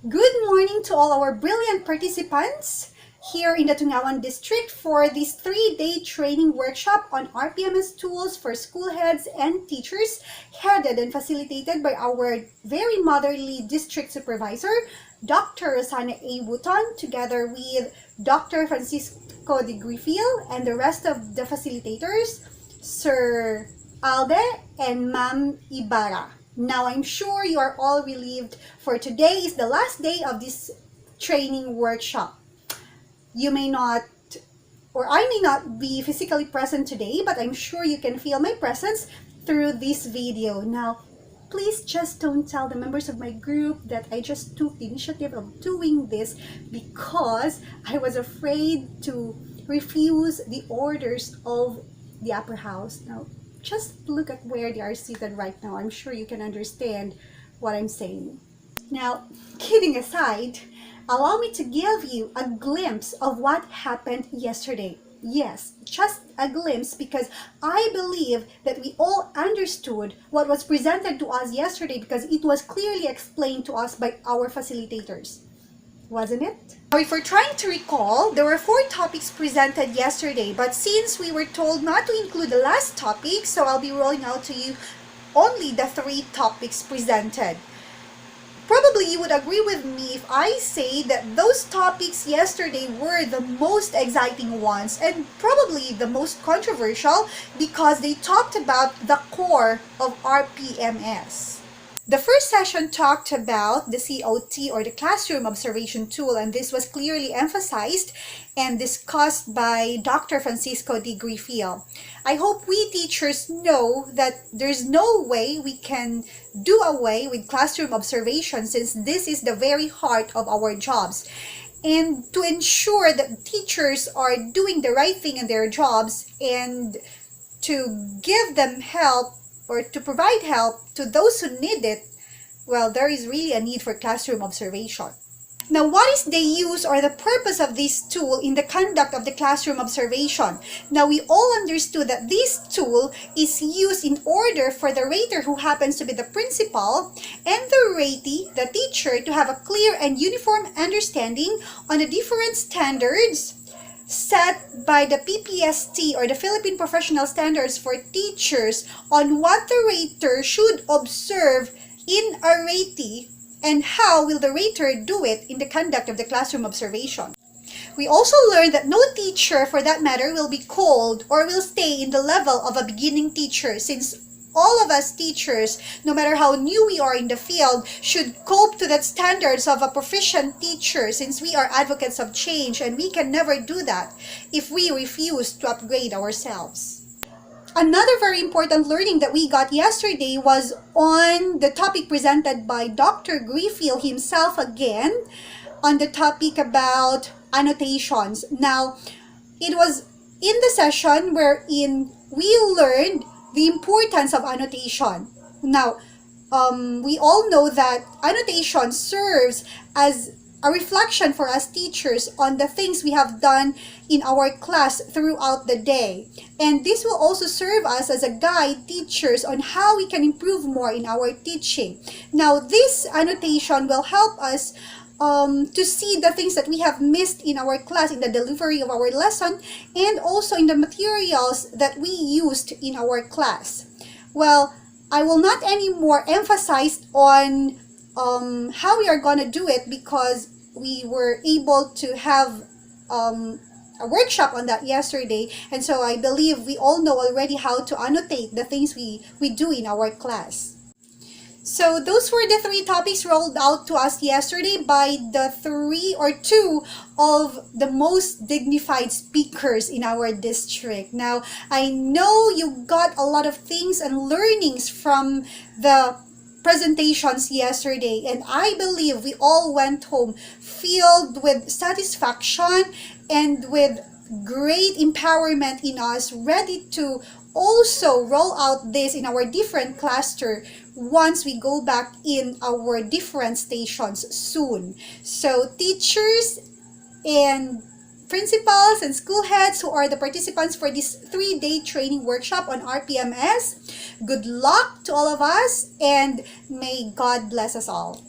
Good morning to all our brilliant participants here in the Tungawan district for this 3-day training workshop on RPMS tools for school heads and teachers, headed and facilitated by our very motherly district supervisor, Dr. Rosana A. Buton, together with Dr. Francisco de Griffil and the rest of the facilitators, Sir Alde and Ma'am Ibarra. Now, I'm sure you are all relieved, for today is the last day of this training workshop. You may not, or I may not be physically present today, but I'm sure you can feel my presence through this video. Now, please just don't tell the members of my group that I just took the initiative of doing this because I was afraid to refuse the orders of the upper house. Now, just look at where they are seated right now. I'm sure you can understand what I'm saying. Now, kidding aside, allow me to give you a glimpse of what happened yesterday. Yes, just a glimpse, because I believe that we all understood what was presented to us yesterday because it was clearly explained to us by our facilitators. Wasn't it? Now, if we're trying to recall, there were 4 topics presented yesterday, but since we were told not to include the last topic, so I'll be rolling out to you only the 3 topics presented. Probably you would agree with me if I say that those topics yesterday were the most exciting ones and probably the most controversial because they talked about the core of RPMS. The first session talked about the COT, or the Classroom Observation Tool, and this was clearly emphasized and discussed by Dr. Francisco de Griffil. I hope we teachers know that there's no way we can do away with classroom observation, since this is the very heart of our jobs. And to ensure that teachers are doing the right thing in their jobs and to give them help, or to provide help to those who need it, well, there is really a need for classroom observation. Now, what is the use or the purpose of this tool in the conduct of the classroom observation? Now, we all understood that this tool is used in order for the rater, who happens to be the principal, and the ratee, the teacher, to have a clear and uniform understanding on the different standards set by the PPST, or the Philippine Professional Standards for Teachers, on what the rater should observe in a ratee and how will the rater do it in the conduct of the classroom observation. We also learned that no teacher, for that matter, will be called or will stay in the level of a beginning teacher, since all of us teachers, no matter how new we are in the field, should cope to the standards of a proficient teacher, since we are advocates of change and we can never do that if we refuse to upgrade ourselves. Another very important learning that we got yesterday was on the topic presented by Dr. Griffil himself again, on the topic about annotations. Now, it was in the session wherein we learned the importance of annotation. Now, we all know that annotation serves as a reflection for us teachers on the things we have done in our class throughout the day. And this will also serve us as a guide, teachers, on how we can improve more in our teaching. Now, this annotation will help us to see the things that we have missed in our class, in the delivery of our lesson, and also in the materials that we used in our class. Well, I will not anymore emphasize on how we are going to do it, because we were able to have a workshop on that yesterday, and so I believe we all know already how to annotate the things we do in our class. So those were the 3 topics rolled out to us yesterday by the 3 or 2 of the most dignified speakers in our district. Now, I know you got a lot of things and learnings from the presentations yesterday, and I believe we all went home filled with satisfaction and with great empowerment in us, ready to also roll out this in our different cluster once we go back in our different stations soon. So teachers and principals and school heads who are the participants for this 3-day training workshop on RPMS, good luck to all of us, and may God bless us all.